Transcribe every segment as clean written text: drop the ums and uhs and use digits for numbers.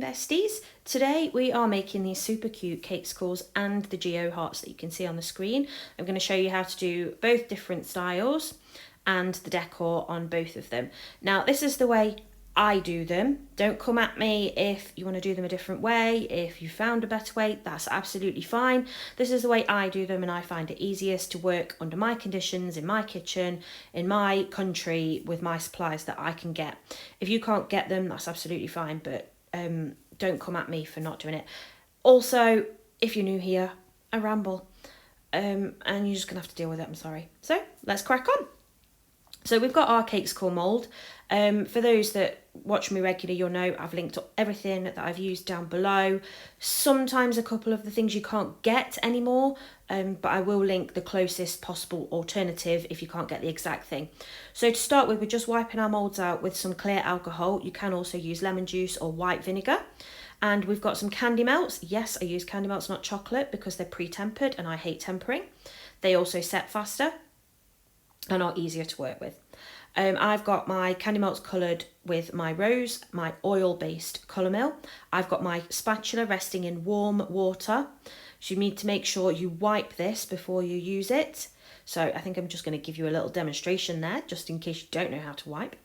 besties. Today we are making these super cute Cakesicles and the geo hearts that you can see on the screen. I'm going to show you how to do both different styles and the decor on both of them. Now this is the way I do them. Don't come at me if you want to do them a different way. If you found a better way, that's absolutely fine. This is the way I do them, and I find it easiest to work under my conditions, in my kitchen, in my country, with my supplies that I can get. If you can't get them, that's absolutely fine, but don't come at me for not doing it. Also, if you're new here, I ramble, and you're just gonna have to deal with it, I'm sorry. So let's crack on. So we've got our Cakesicle mould. For those that watch me regularly, you'll know I've linked up everything that I've used down below. Sometimes a couple of the things you can't get anymore, but I will link the closest possible alternative if you can't get the exact thing. So to start with, we're just wiping our moulds out with some clear alcohol. You can also use lemon juice or white vinegar. And we've got some candy melts. Yes, I use candy melts, not chocolate, because they're pre-tempered and I hate tempering. They also set faster and are easier to work with. I've got my candy melts coloured with my rose, my oil-based colour mill. I've got my spatula resting in warm water. So you need to make sure you wipe this before you use it. So I think I'm just going to give you a little demonstration there, just in case you don't know how to wipe.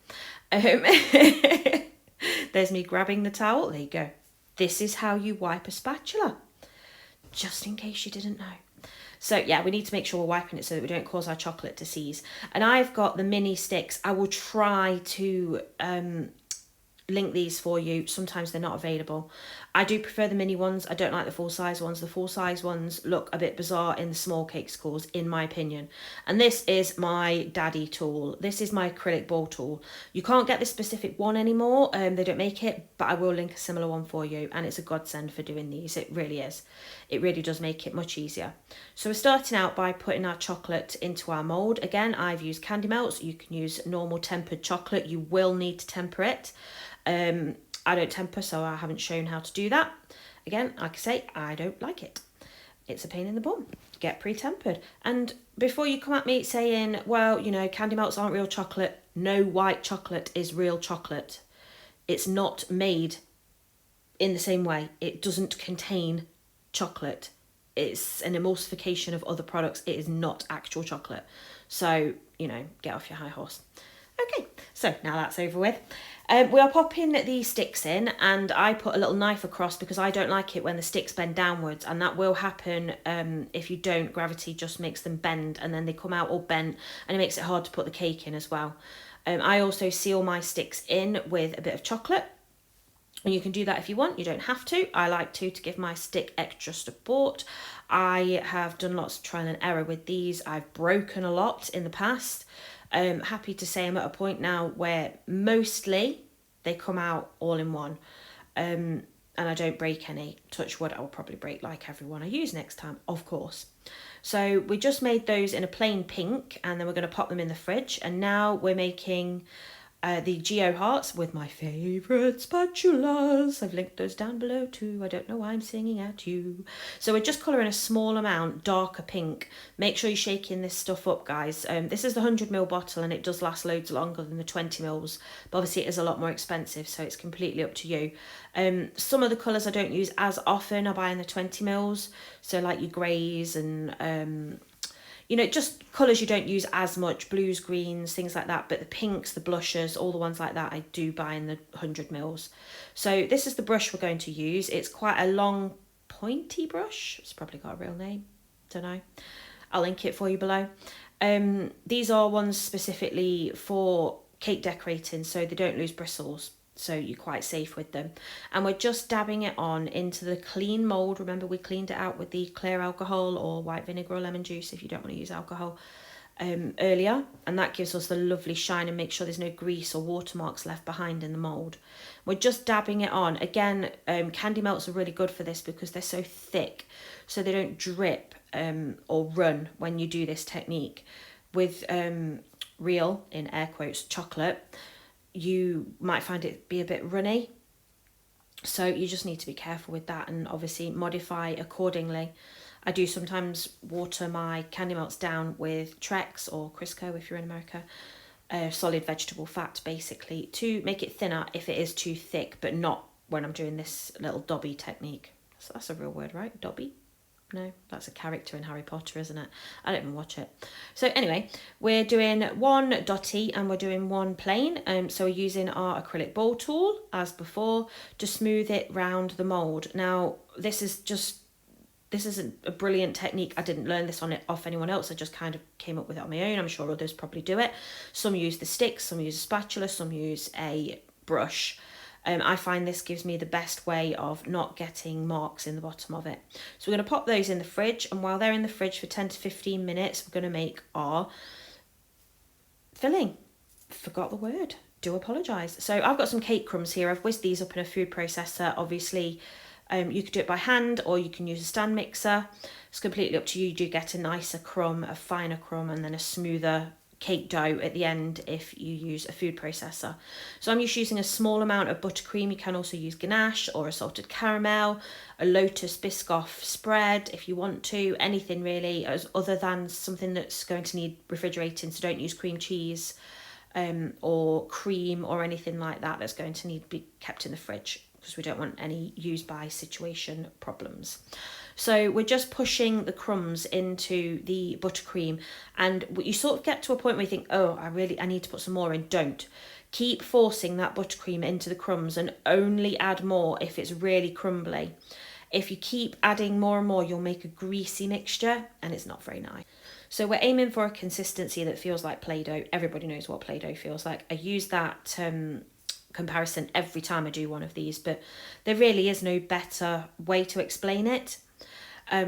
There's me grabbing the towel. There you go. This is how you wipe a spatula, just in case you didn't know. So yeah, we need to make sure we're wiping it so that we don't cause our chocolate to seize. And I've got the mini sticks. I will try to link these for you. Sometimes they're not available. I do prefer the mini ones. I don't like the full size ones. The full size ones look a bit bizarre in the small Cakesicles, in my opinion. And this is my daddy tool. This is my acrylic ball tool. You can't get this specific one anymore. They don't make it, but I will link a similar one for you. And it's a godsend for doing these. It really is. It really does make it much easier. So we're starting out by putting our chocolate into our mould. Again, I've used candy melts. You can use normal tempered chocolate. You will need to temper it. I don't temper, so I haven't shown how to do that. Again, like I say, I don't like it. It's a pain in the bum. Get pre-tempered. And before you come at me saying, well, you know, candy melts aren't real chocolate. No, white chocolate is real chocolate. It's not made in the same way. It doesn't contain chocolate. It's an emulsification of other products. It is not actual chocolate. So, you know, get off your high horse. Okay, so now that's over with. We are popping the sticks in, and I put a little knife across because I don't like it when the sticks bend downwards, and that will happen if you don't. Gravity just makes them bend and then they come out all bent, and it makes it hard to put the cake in as well. I also seal my sticks in with a bit of chocolate, and you can do that if you want. You don't have to. I like to give my stick extra support. I have done lots of trial and error with these. I've broken a lot in the past. Happy to say I'm at a point now where mostly they come out all in one, and I don't break any. Touch wood, I will probably break like everyone I use next time, of course. So we just made those in a plain pink, and then we're going to pop them in the fridge. And now we're making the geo hearts with my favourite spatulas. I've linked those down below too. I don't know why I'm singing at you. So we're just colouring a small amount, darker pink. Make sure you're shaking this stuff up, guys. This is the 100ml bottle, and it does last loads longer than the 20mls. But obviously it is a lot more expensive, so it's completely up to you. Some of the colours I don't use as often. I buy in the 20mls. So like your greys and you know, just colours you don't use as much, blues, greens, things like that. But the pinks, the blushes, all the ones like that, I do buy in the 100mls. So this is the brush we're going to use. It's quite a long, pointy brush. It's probably got a real name. Don't know. I'll link it for you below. These are ones specifically for cake decorating, so they don't lose bristles. So you're quite safe with them. And we're just dabbing it on into the clean mould. Remember, we cleaned it out with the clear alcohol or white vinegar or lemon juice if you don't want to use alcohol earlier. And that gives us the lovely shine and make sure there's no grease or watermarks left behind in the mould. We're just dabbing it on. Again, candy melts are really good for this because they're so thick, so they don't drip or run when you do this technique. With real, in air quotes, chocolate, you might find it be a bit runny, so you just need to be careful with that and obviously modify accordingly. I do sometimes water my candy melts down with Trex or Crisco if you're in America, solid vegetable fat basically, to make it thinner if it is too thick, but not when I'm doing this little Dobby technique. So that's a real word, right? Dobby? No, that's a character in Harry Potter, isn't it? I don't even watch it. So anyway, we're doing one dotty and we're doing one plain. So we're using our acrylic ball tool as before to smooth it round the mould. Now, this isn't a brilliant technique. I didn't learn this off anyone else. I just kind of came up with it on my own. I'm sure others probably do it. Some use the sticks, some use a spatula, some use a brush. I find this gives me the best way of not getting marks in the bottom of it. So we're going to pop those in the fridge, and while they're in the fridge for 10 to 15 minutes, we're going to make our filling. Forgot the word. Do apologise. So I've got some cake crumbs here. I've whisked these up in a food processor. Obviously, you could do it by hand or you can use a stand mixer. It's completely up to you. You do get a nicer crumb, a finer crumb, and then a smoother cake dough at the end if you use a food processor. So I'm just using a small amount of buttercream. You can also use ganache or a salted caramel, a lotus biscoff spread if you want to, anything really, other than something that's going to need refrigerating. So don't use cream cheese or cream or anything like that that's going to need to be kept in the fridge, because we don't want any use by situation problems. So we're just pushing the crumbs into the buttercream, and you sort of get to a point where you think, oh, I need to put some more in. Don't. Keep forcing that buttercream into the crumbs and only add more if it's really crumbly. If you keep adding more and more, you'll make a greasy mixture and it's not very nice. So we're aiming for a consistency that feels like Play-Doh. Everybody knows what Play-Doh feels like. I use that comparison every time I do one of these, but there really is no better way to explain it.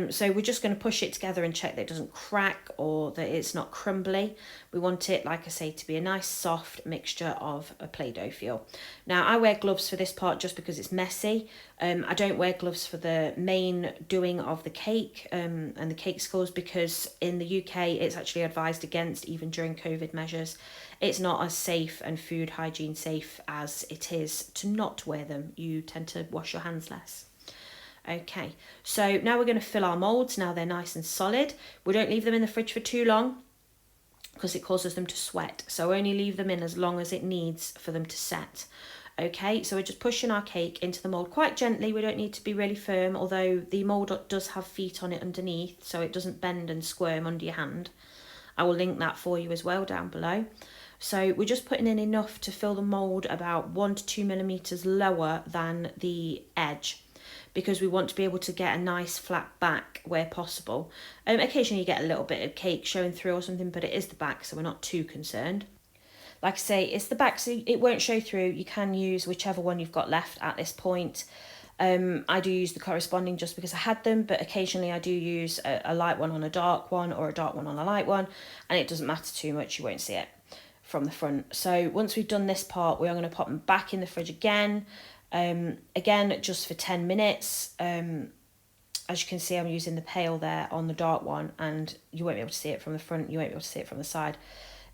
So we're just going to push it together and check that it doesn't crack or that it's not crumbly. We want it, like I say, to be a nice soft mixture of a Play-Doh feel. Now I wear gloves for this part just because it's messy. I don't wear gloves for the main doing of the cake and the Cakesicles, because in the UK it's actually advised against, even during COVID measures. It's not as safe and food hygiene safe as it is to not wear them. You tend to wash your hands less. Okay, so now we're going to fill our moulds. Now they're nice and solid. We don't leave them in the fridge for too long because it causes them to sweat. So only leave them in as long as it needs for them to set. Okay, so we're just pushing our cake into the mould quite gently. We don't need to be really firm, although the mould does have feet on it underneath, so it doesn't bend and squirm under your hand. I will link that for you as well down below. So we're just putting in enough to fill the mould about 1 to 2 millimeters lower than the edge, because we want to be able to get a nice flat back where possible. Occasionally you get a little bit of cake showing through or something, but it is the back, so we're not too concerned. Like I say, it's the back, so it won't show through. You can use whichever one you've got left at this point. I do use the corresponding just because I had them, but occasionally I do use a light one on a dark one or a dark one on a light one, and it doesn't matter too much. You won't see it from the front. So once we've done this part, we are going to pop them back in the fridge again. Again, just for 10 minutes. As you can see, I'm using the pail there on the dark one, and you won't be able to see it from the front, you won't be able to see it from the side.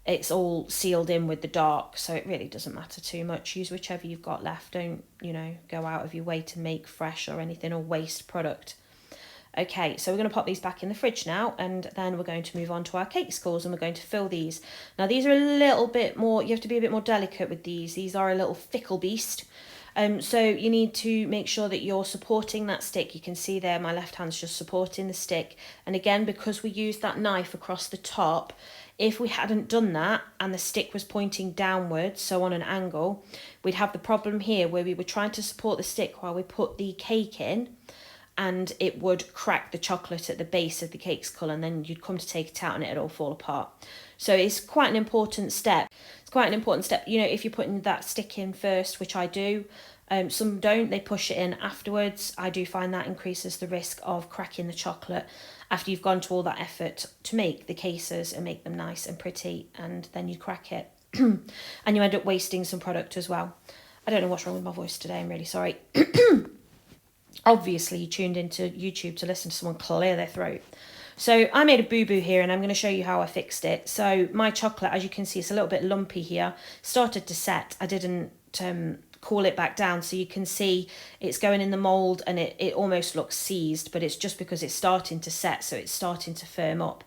It's all sealed in with the dark, so it really doesn't matter too much. Use whichever you've got left. Don't, go out of your way to make fresh or anything or waste product. Okay, so we're going to pop these back in the fridge now, and then we're going to move on to our Cakesicles, and we're going to fill these. Now these are a little bit more, you have to be a bit more delicate with these. These are a little fickle beast. So you need to make sure that you're supporting that stick. You can see there my left hand's just supporting the stick. And again, because we used that knife across the top, if we hadn't done that and the stick was pointing downwards, so on an angle, we'd have the problem here where we were trying to support the stick while we put the cake in, and it would crack the chocolate at the base of the Cakesicle, and then you'd come to take it out and it'd all fall apart. So it's quite an important step. It's quite an important step, if you're putting that stick in first, which I do. Some don't, they push it in afterwards. I do find that increases the risk of cracking the chocolate after you've gone to all that effort to make the cases and make them nice and pretty, and then you crack it and you end up wasting some product as well. I don't know what's wrong with my voice today, I'm really sorry. Obviously you tuned into YouTube to listen to someone clear their throat. So I made a boo-boo here, and I'm going to show you how I fixed it. So my chocolate, as you can see, it's a little bit lumpy here, started to set. I didn't cool it back down, so you can see it's going in the mould and it almost looks seized, but it's just because it's starting to set, so it's starting to firm up.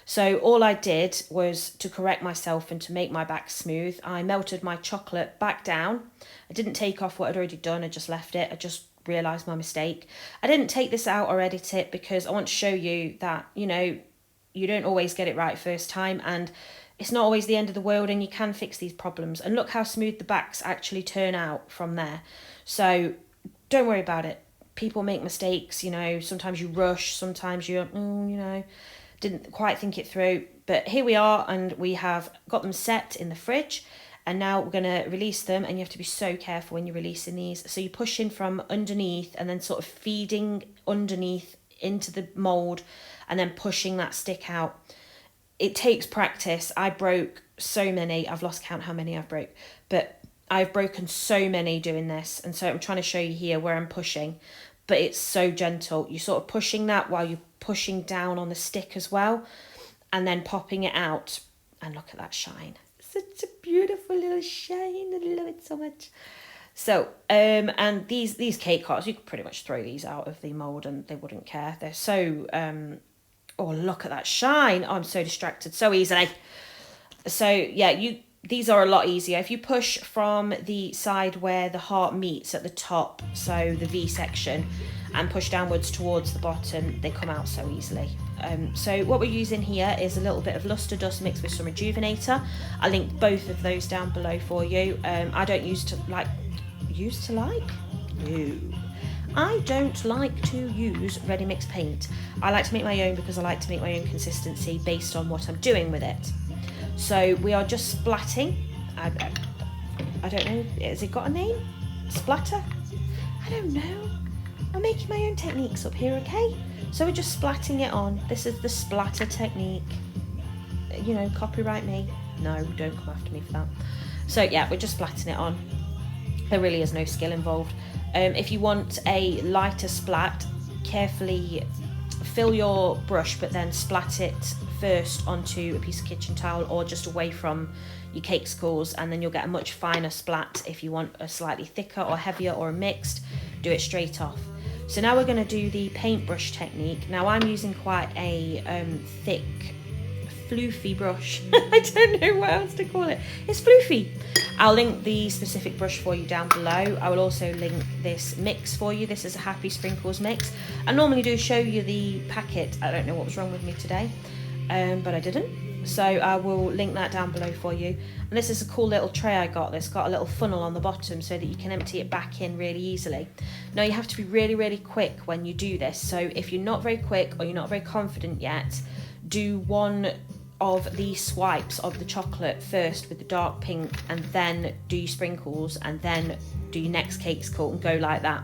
So all I did was, to correct myself and to make my back smooth, I melted my chocolate back down. I didn't take off what I'd already done, I just left it. I just realised my mistake. I didn't take this out or edit it because I want to show you that, you know, you don't always get it right first time, and it's not always the end of the world, and you can fix these problems. And look how smooth the backs actually turn out from there. So don't worry about it. People make mistakes, you know, sometimes you rush, sometimes you didn't quite think it through. But here we are, and we have got them set in the fridge. And now we're going to release them, and you have to be so careful when you're releasing these. So you push in from underneath and then sort of feeding underneath into the mould and then pushing that stick out. It takes practice. I broke so many. I've lost count how many I've broke. But I've broken so many doing this. And so I'm trying to show you here where I'm pushing. But it's so gentle. You're sort of pushing that while you're pushing down on the stick as well. And then popping it out. And look at that shine. Such a beautiful little shine. I love it so much. So, and these cake hearts, you could pretty much throw these out of the mould and they wouldn't care. They're so, oh, look at that shine. Oh, I'm so distracted so easily. So, yeah, these are a lot easier. If you push from the side where the heart meets at the top, so the V section, and push downwards towards the bottom, they come out so easily. So what we're using here is a little bit of luster dust mixed with some rejuvenator. I'll link both of those down below for you. I don't I don't like to use ready mix paint. I like to make my own because I like to make my own consistency based on what I'm doing with it. So we are just splatting. I don't know, has it got a name? Splatter? I don't know. I'm making my own techniques up here, okay? So we're just splatting it on. This is the splatter technique. You know, copyright me. No, don't come after me for that. So yeah, we're just splatting it on. There really is no skill involved. If you want a lighter splat, carefully fill your brush, but then splat it first onto a piece of kitchen towel or just away from your Cakesicles, and then you'll get a much finer splat. If you want a slightly thicker or heavier or a mixed, do it straight off. So now we're going to do the paintbrush technique. Now I'm using quite a thick, floofy brush. I don't know what else to call it. It's floofy. I'll link the specific brush for you down below. I will also link this mix for you. This is a Happy Sprinkles mix. I normally do show you the packet. I don't know what was wrong with me today, but I didn't. So I will link that down below for you. And this is a cool little tray I got. That's got a little funnel on the bottom so that you can empty it back in really easily. Now you have to be really, really quick when you do this. So if you're not very quick or you're not very confident yet, do one of the swipes of the chocolate first with the dark pink, and then do your sprinkles, and then do your next Cakesicle, and go like that.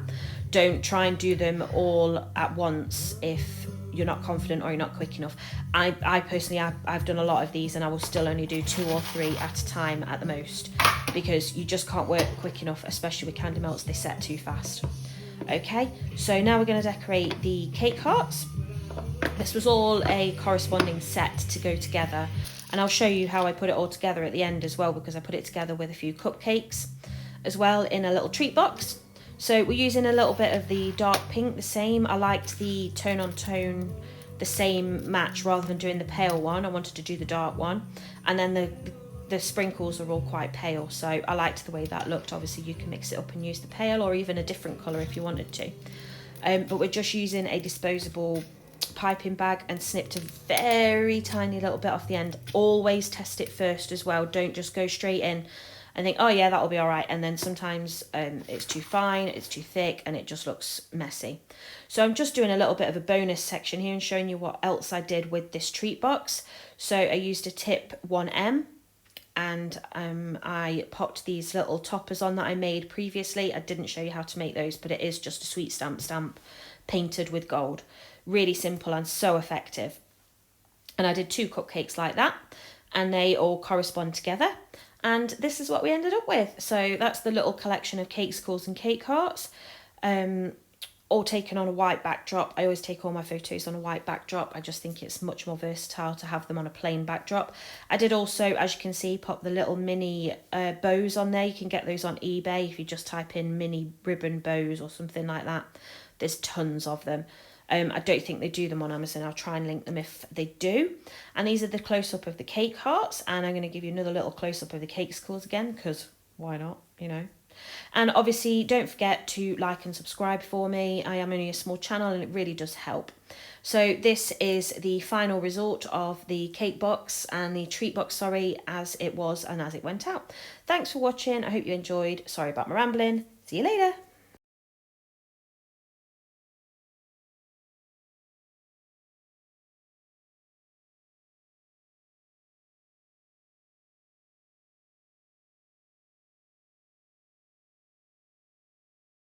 Don't try and do them all at once if you're not confident or you're not quick enough. I personally, I've done a lot of these, and I will still only do 2 or 3 at a time at the most, because you just can't work quick enough, especially with candy melts. They set too fast. Okay, so now we're going to decorate the cake hearts. This was all a corresponding set to go together, and I'll show you how I put it all together at the end as well, because I put it together with a few cupcakes as well in a little treat box. So we're using a little bit of the dark pink, the same. I liked the tone on tone, the same match, rather than doing the pale one. I wanted to do the dark one, and then the sprinkles are all quite pale, so I liked the way that looked. Obviously you can mix it up and use the pale or even a different colour if you wanted to, but we're just using a disposable piping bag and snipped a very tiny little bit off the end. Always test it first as well. Don't just go straight in and think, oh yeah, that'll be all right, and then sometimes it's too fine, it's too thick, and it just looks messy. So I'm just doing a little bit of a bonus section here and showing you what else I did with this treat box. So I used a tip 1M, and I popped these little toppers on that I made previously. I didn't show you how to make those, but it is just a sweet stamp painted with gold. Really simple and so effective. And I did 2 cupcakes like that, and they all correspond together, and this is what we ended up with. So that's the little collection of Cakesicles and cake hearts, all taken on a white backdrop. I always take all my photos on a white backdrop. I just think it's much more versatile to have them on a plain backdrop. I did also, as you can see, pop the little mini bows on there. You can get those on eBay if you just type in mini ribbon bows or something like that. There's tons of them. I don't think they do them on Amazon. I'll try and link them if they do. And these are the close-up of the cake hearts. And I'm going to give you another little close-up of the Cakesicles again, because why not, you know. And obviously, don't forget to like and subscribe for me. I am only a small channel and it really does help. So this is the final result of the cake box and the treat box, sorry, as it was and as it went out. Thanks for watching. I hope you enjoyed. Sorry about my rambling. See you later.